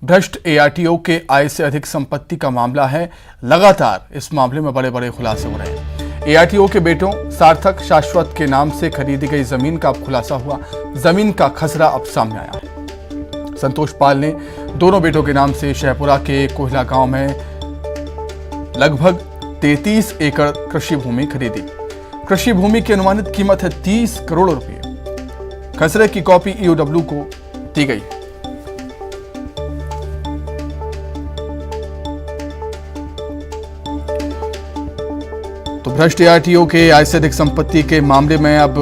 भ्रष्ट एआरटीओ के आय से अधिक संपत्ति का मामला है। लगातार इस मामले में बड़े बड़े खुलासे हो रहे हैं। एआरटीओ के बेटों सार्थक शाश्वत के नाम से खरीदी गई जमीन का अब खुलासा हुआ। जमीन का खसरा अब सामने आया है। संतोष पाल ने दोनों बेटों के नाम से शहपुरा के कोहला गांव में लगभग 33 एकड़ कृषि भूमि खरीदी। कृषि भूमि की अनुमानित कीमत है 30 करोड़ रुपए। खसरे की कॉपी ईओडब्ल्यू को दी गई। तो भ्रष्ट एआरटीओ के आय से अधिक संपत्ति के मामले में अब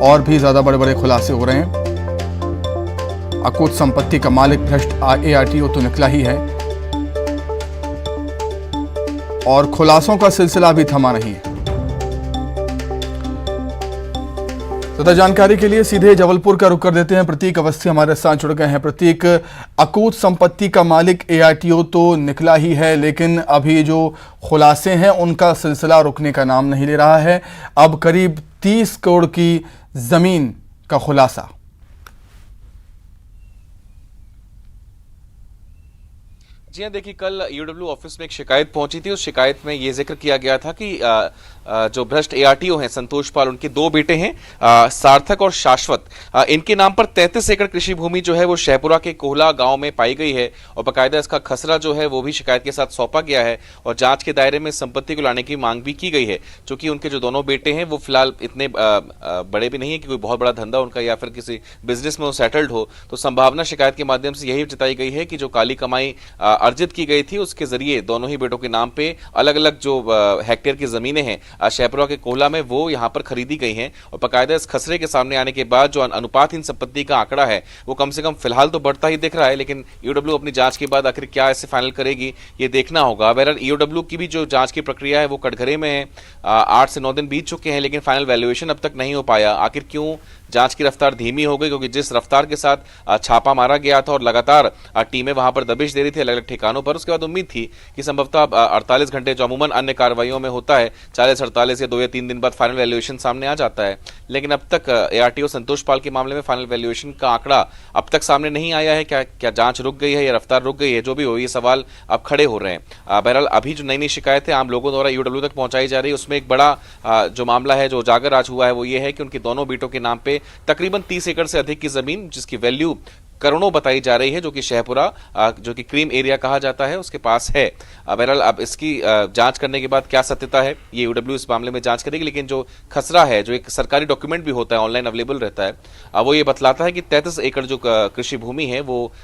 और भी ज्यादा बड़े बड़े खुलासे हो रहे हैं। अकूत संपत्ति का मालिक भ्रष्ट एआरटीओ तो निकला ही है और खुलासों का सिलसिला भी थमा नहीं है। ज्यादा जानकारी के लिए सीधे जबलपुर का रुख कर देते हैं। प्रतीक अवस्थी हमारे साथ जुड़ गए हैं। प्रतीक, अकूत संपत्ति का मालिक एआरटीओ तो निकला ही है, लेकिन अभी जो खुलासे हैं उनका सिलसिला रुकने का नाम नहीं ले रहा है। अब करीब 30 करोड़ की जमीन का खुलासा। जी हाँ, देखिए कल ईओडब्ल्यू ऑफिस में एक शिकायत पहुंची थी। उस शिकायत में ये जिक्र किया गया था कि जो भ्रष्ट एआरटीओ हैं संतोष पाल, उनके दो बेटे हैं सार्थक और शाश्वत। इनके नाम पर 33 एकड़ कृषि भूमि जो है वो शहपुरा के कोहला गांव में पाई गई है और बाकायदा इसका खसरा जो है वो भी शिकायत के साथ सौंपा गया है और जांच के दायरे में संपत्ति को लाने की मांग भी की गई है। चूंकि उनके जो दोनों बेटे हैं वो फिलहाल इतने बड़े भी नहीं है कि कोई बहुत बड़ा धंधा उनका या फिर किसी बिजनेस में वो सेटल्ड हो, तो संभावना शिकायत के माध्यम से यही जताई गई है कि जो काली कमाई अर्जित की गई थी उसके जरिए दोनों ही बेटों के नाम पे अलग अलग जो हेक्टेयर की जमीनें हैं शहपुरा के कोहला में वो यहां पर खरीदी गई हैं और बाकायदा इस खसरे के सामने आने के बाद जो अनुपातहीन संपत्ति का आंकड़ा है वो कम से कम फिलहाल तो बढ़ता ही दिख रहा है। लेकिन ईओडब्ल्यू अपनी जांच के बाद आखिर क्या इसे फाइनल करेगी ये देखना होगा। बहरहाल ईओडब्ल्यू की भी जो जांच की प्रक्रिया है वो कटघरे में है। 8 से 9 दिन बीत चुके हैं लेकिन फाइनल वैल्यूएशन अब तक नहीं हो पाया। आखिर क्यों जांच की रफ्तार धीमी हो गई? क्योंकि जिस रफ्तार के साथ छापा मारा गया था और लगातार टीमें वहां पर दबिश दे रही थी अलग अलग ठिकानों पर, उसके बाद उम्मीद थी कि संभवतः 48 घंटे जो अमूमन अन्य कार्रवाइयों में होता है 40-48 या 2 या 3 दिन बाद फाइनल वैल्यूएशन सामने आ जाता है। लेकिन अब तक एआरटीओ संतोष पाल के मामले में फाइनल वैल्यूएशन का आंकड़ा अब तक सामने नहीं आया है। क्या जांच रुक गई है या रफ्तार रुक गई है? जो भी हो ये सवाल अब खड़े हो रहे हैं। बहरहाल अभी जो नई नई शिकायतें आम लोगों द्वारा ईओडब्ल्यू तक पहुंचाई जा रही है उसमें एक बड़ा जो मामला है जो उजागर आज हुआ है वो ये है कि उनके दोनों बेटों के नाम पे तकरीबन 30 एकड़ से अधिक की जमीन जिसकी वैल्यू करोड़ों बताई जा रही है, जो कि शहपुरा जो कि क्रीम एरिया कहा जाता है उसके पास है। बहरहाल अब इसकी जांच करने के बाद क्या सत्यता है ये ईओडब्ल्यू इस मामले में जांच करेगी। लेकिन जो खसरा है जो एक सरकारी डॉक्यूमेंट भी होता है ऑनलाइन अवेलेबल रहता है वो ये बतलाता है कि 33 एकड़ जो कृषि भूमि है वो